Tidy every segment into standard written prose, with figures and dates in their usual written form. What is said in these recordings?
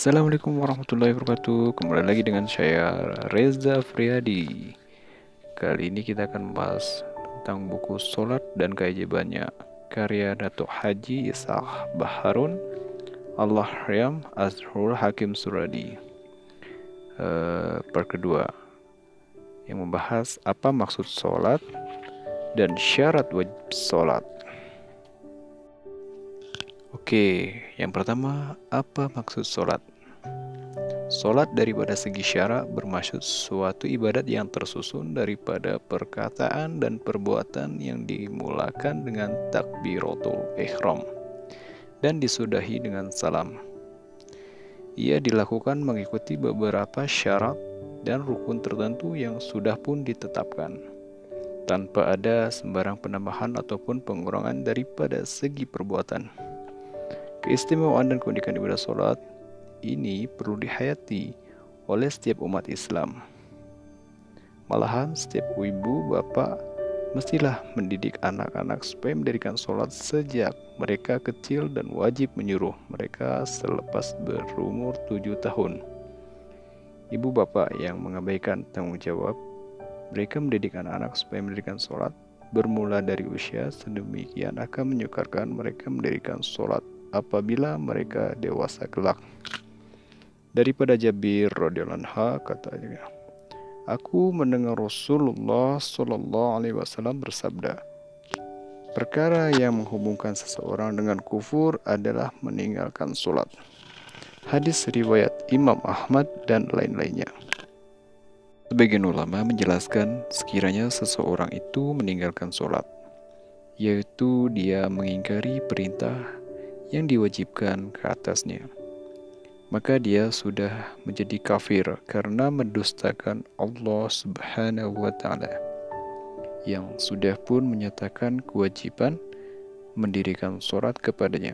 Assalamualaikum warahmatullahi wabarakatuh. Kembali lagi dengan saya Reza Friadi. Kali ini kita akan membahas tentang buku Salat dan Keajaibannya, karya Datuk Haji Ishaq Baharun Allahyarham Azhrul Hakim Suradi. Part kedua yang membahas apa maksud salat dan syarat wajib salat. Oke, yang pertama, apa maksud salat? Salat daripada segi syarak bermaksud suatu ibadat yang tersusun daripada perkataan dan perbuatan yang dimulakan dengan takbiratul ihram dan disudahi dengan salam. Ia dilakukan mengikuti beberapa syarat dan rukun tertentu yang sudah pun ditetapkan, tanpa ada sembarang penambahan ataupun pengurangan daripada segi perbuatan. Keistimewaan dan keunikan ibadah salat ini perlu dihayati oleh setiap umat Islam. Malahan setiap ibu bapa mestilah mendidik anak-anak supaya mendirikan salat sejak mereka kecil dan wajib menyuruh mereka selepas berumur 7 tahun. Ibu bapa yang mengabaikan tanggung jawab mereka mendidik anak-anak supaya mendirikan salat bermula dari usia sedemikian akan menyukarkan mereka mendirikan salat apabila mereka dewasa kelak. Daripada Jabir radhiyallahu anhu katanya, aku mendengar Rasulullah sallallahu alaihi wasallam bersabda, perkara yang menghubungkan seseorang dengan kufur adalah meninggalkan salat. Hadis riwayat Imam Ahmad dan lain-lainnya. Sebagian ulama menjelaskan sekiranya seseorang itu meninggalkan salat, yaitu dia mengingkari perintah yang diwajibkan ke atasnya, maka dia sudah menjadi kafir karena mendustakan Allah Subhanahu wa Ta'ala yang sudah pun menyatakan kewajiban mendirikan salat kepadanya.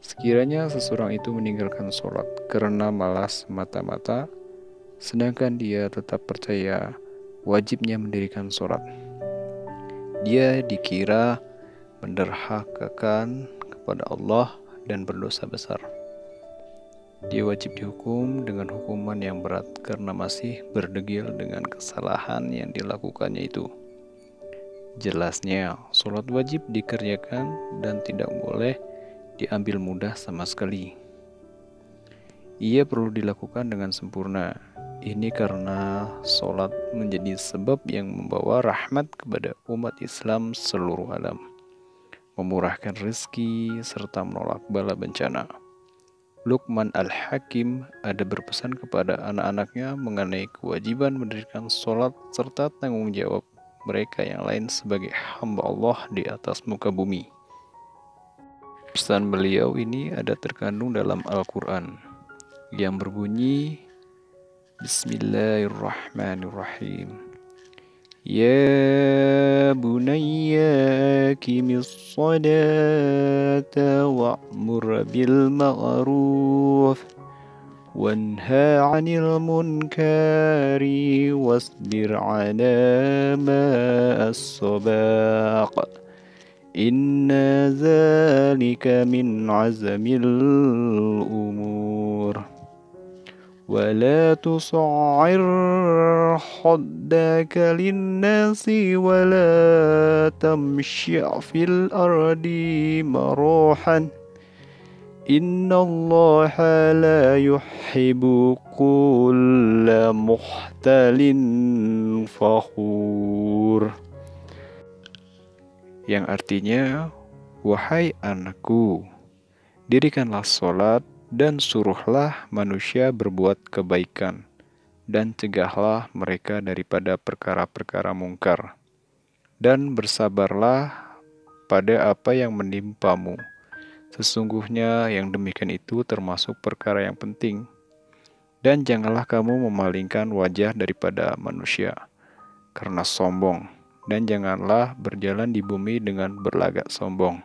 Sekiranya seseorang itu meninggalkan salat karena malas mata-mata, sedangkan dia tetap percaya wajibnya mendirikan salat, dia dikira menderhakakan kepada Allah dan berdosa besar. Dia wajib dihukum dengan hukuman yang berat karena masih berdegil dengan kesalahan yang dilakukannya itu. Jelasnya, salat wajib dikerjakan dan tidak boleh diambil mudah sama sekali. Ia perlu dilakukan dengan sempurna. Ini karena salat menjadi sebab yang membawa rahmat kepada umat Islam seluruh alam, memurahkan rezeki, serta menolak bala bencana. Luqman Al-Hakim ada berpesan kepada anak-anaknya mengenai kewajiban mendirikan salat serta tanggung jawab mereka yang lain sebagai hamba Allah di atas muka bumi. Pesan beliau ini ada terkandung dalam Al-Quran yang berbunyi, Bismillahirrahmanirrahim. Ya bunayya aqimis salata wa'mur bil ma'ruf wanha 'anil munkari wasbir 'ala ma as-sabaq inna dzalika min 'azmil umur ولا تصعر خدك للناس ولا تمشي في الأرض مروحا إن الله لا يحب كل مختال فخور, yang artinya, wahai anakku, dirikanlah salat dan suruhlah manusia berbuat kebaikan, dan cegahlah mereka daripada perkara-perkara mungkar, dan bersabarlah pada apa yang menimpamu. Sesungguhnya yang demikian itu termasuk perkara yang penting. Dan janganlah kamu memalingkan wajah daripada manusia karena sombong, dan janganlah berjalan di bumi dengan berlagak sombong.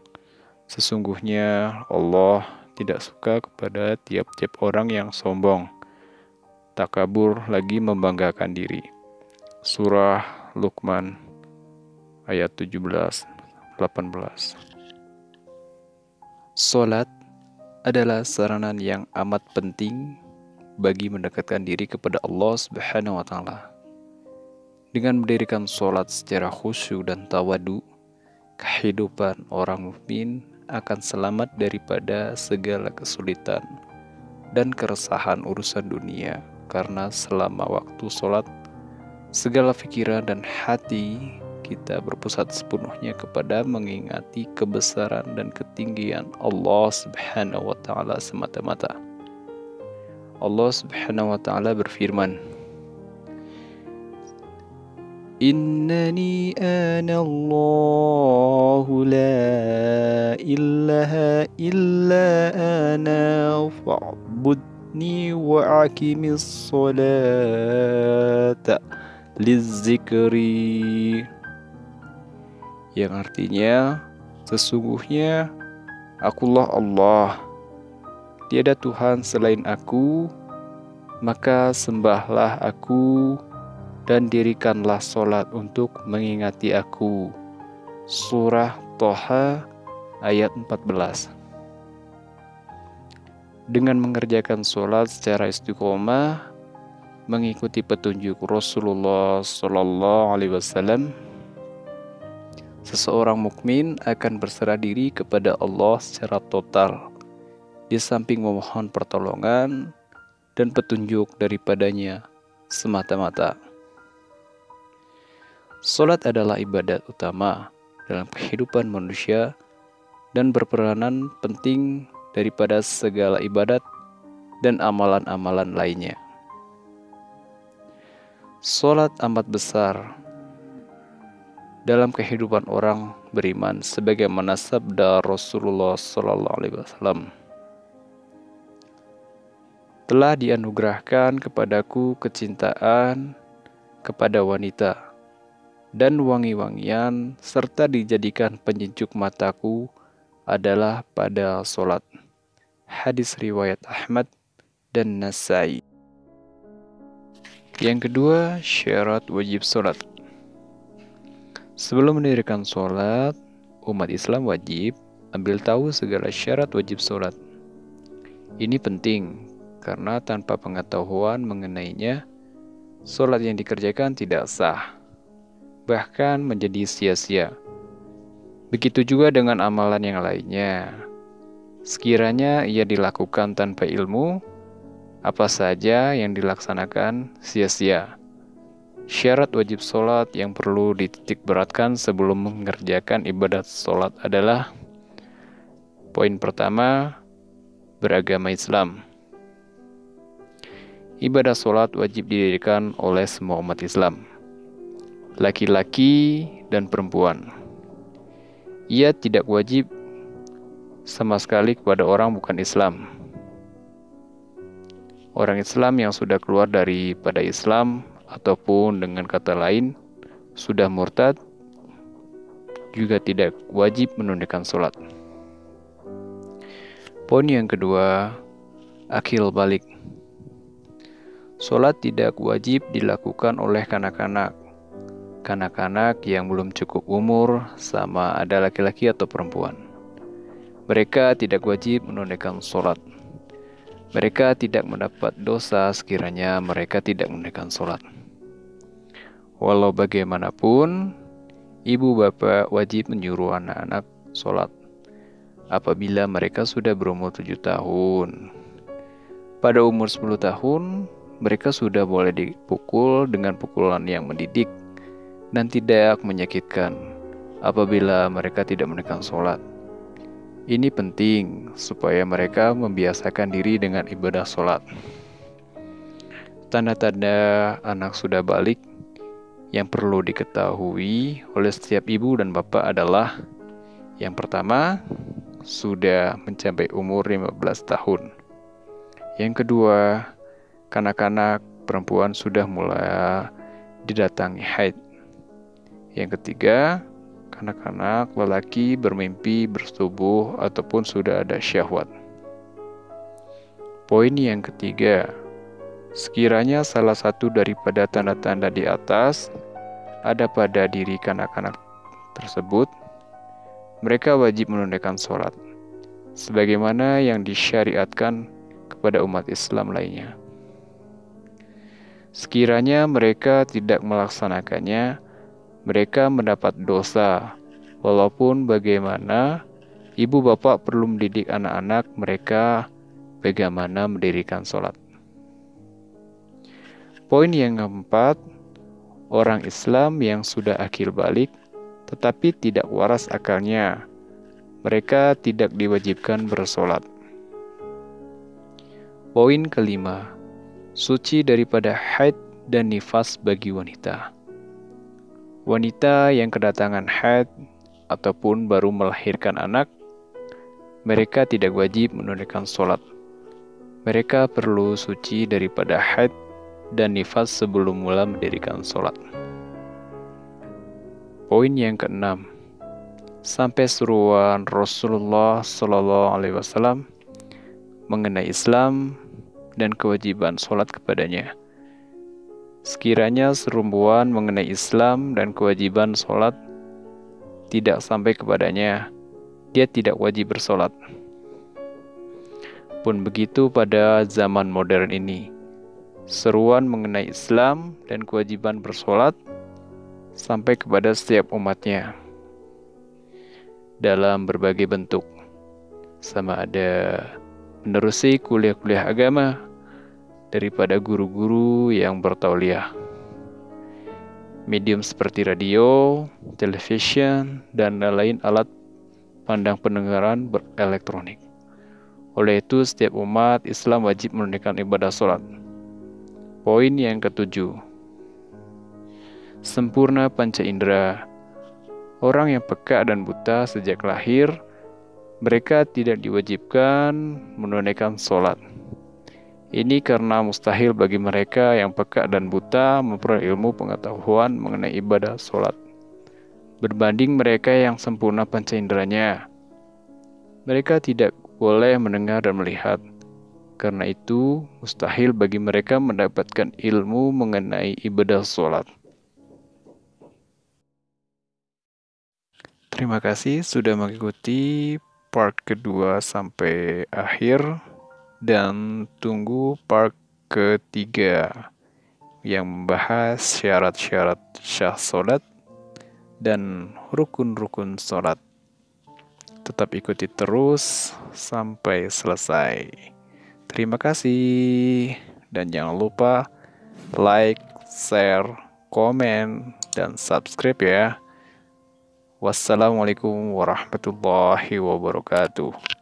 Sesungguhnya Allah tidak suka kepada tiap-tiap orang yang sombong, takabur lagi membanggakan diri. Surah Luqman ayat 17-18. Salat adalah sarana yang amat penting bagi mendekatkan diri kepada Allah Subhanahu wa Ta'ala. Dengan mendirikan sholat secara khusyuk dan tawadu, kehidupan orang mukmin akan selamat daripada segala kesulitan dan keresahan urusan dunia, karena selama waktu sholat, segala pikiran dan hati kita berpusat sepenuhnya kepada mengingati kebesaran dan ketinggian Allah Subhanahu wa Ta'ala semata-mata. Allah Subhanahu wa Ta'ala berfirman, Innani ana Allahu la ilaha illa ana fa'budni wa aqimis sholata lizzikri. Yang artinya, sesungguhnya Akulah Allah, tiada Tuhan selain Aku, maka sembahlah Aku dan dirikanlah sholat untuk mengingati Aku. Surah Toha ayat 14. Dengan mengerjakan sholat secara istiqomah, mengikuti petunjuk Rasulullah SAW, seseorang mukmin akan berserah diri kepada Allah secara total, di samping memohon pertolongan dan petunjuk daripadanya semata-mata. Salat adalah ibadat utama dalam kehidupan manusia dan berperanan penting daripada segala ibadat dan amalan-amalan lainnya. Salat amat besar dalam kehidupan orang beriman, sebagaimana sabda Rasulullah SAW, telah dianugerahkan kepadaku kecintaan kepada wanita dan wangi-wangian, serta dijadikan penyejuk mataku adalah pada solat. Hadis riwayat Ahmad dan Nasai. Yang kedua, syarat wajib solat. Sebelum mendirikan solat, umat Islam wajib ambil tahu segala syarat wajib solat. Ini penting karena tanpa pengetahuan mengenainya, solat yang dikerjakan tidak sah, bahkan menjadi sia-sia. Begitu juga dengan amalan yang lainnya. Sekiranya ia dilakukan tanpa ilmu, apa saja yang dilaksanakan sia-sia. Syarat wajib sholat yang perlu dititik beratkan sebelum mengerjakan ibadat sholat adalah: poin pertama, beragama Islam. Ibadah sholat wajib didirikan oleh semua umat Islam, laki-laki dan perempuan. Ia tidak wajib sama sekali kepada orang bukan Islam. Orang Islam yang sudah keluar daripada Islam, ataupun dengan kata lain sudah murtad, juga tidak wajib menunaikan sholat. Poin yang kedua, akil balik. Sholat tidak wajib dilakukan oleh kanak-kanak yang belum cukup umur, sama ada laki-laki atau perempuan. Mereka tidak wajib menunaikan sholat. Mereka tidak mendapat dosa sekiranya mereka tidak menunaikan sholat. Walau bagaimanapun, ibu bapak wajib menyuruh anak-anak sholat apabila mereka sudah berumur 7 tahun. Pada umur 10 tahun, mereka sudah boleh dipukul dengan pukulan yang mendidik dan tidak menyakitkan apabila mereka tidak menunaikan sholat. Ini penting supaya mereka membiasakan diri dengan ibadah sholat. Tanda-tanda anak sudah balik yang perlu diketahui oleh setiap ibu dan bapak adalah: yang pertama, sudah mencapai umur 15 tahun. Yang kedua, kanak-kanak perempuan sudah mulai didatangi haid. Yang ketiga, kanak-kanak lelaki bermimpi bersetubuh ataupun sudah ada syahwat. Poin yang ketiga, sekiranya salah satu daripada tanda-tanda di atas ada pada diri kanak-kanak tersebut, mereka wajib menunaikan sholat. sebagaimana yang disyariatkan kepada umat Islam lainnya. Sekiranya mereka tidak melaksanakannya, mereka mendapat dosa, walaupun bagaimana ibu bapak perlu mendidik anak-anak mereka bagaimana mendirikan sholat. Poin yang keempat, orang Islam yang sudah akil balik tetapi tidak waras akalnya, mereka tidak diwajibkan bersolat. Poin kelima, suci daripada haid dan nifas bagi wanita. Wanita yang kedatangan haid ataupun baru melahirkan anak, mereka tidak wajib menunaikan sholat. Mereka perlu suci daripada haid dan nifas sebelum mula mendirikan sholat. Poin yang keenam, sampai seruan Rasulullah SAW mengenai Islam dan kewajiban sholat kepadanya. Sekiranya serumbuan mengenai Islam dan kewajiban sholat tidak sampai kepadanya, dia tidak wajib bersolat. Pun begitu pada zaman modern ini, seruan mengenai Islam dan kewajiban bersolat sampai kepada setiap umatnya dalam berbagai bentuk, sama ada menerusi kuliah-kuliah agama daripada guru-guru yang bertauliah, medium seperti radio, televisi, dan lain alat pandang pendengaran berelektronik. Oleh itu, setiap umat Islam wajib menunaikan ibadah sholat. Poin yang ketujuh, sempurna panca indera. Orang yang peka dan buta sejak lahir, mereka tidak diwajibkan menunaikan sholat. Ini karena mustahil bagi mereka yang peka dan buta memperoleh ilmu pengetahuan mengenai ibadah sholat berbanding mereka yang sempurna panca inderanya. Mereka tidak boleh mendengar dan melihat. Karena itu, mustahil bagi mereka mendapatkan ilmu mengenai ibadah sholat. Terima kasih sudah mengikuti part kedua sampai akhir, dan tunggu part ketiga yang membahas syarat-syarat syah sholat dan rukun-rukun sholat. Tetap ikuti terus sampai selesai. Terima kasih, dan jangan lupa like, share, komen, dan subscribe ya. Wassalamualaikum warahmatullahi wabarakatuh.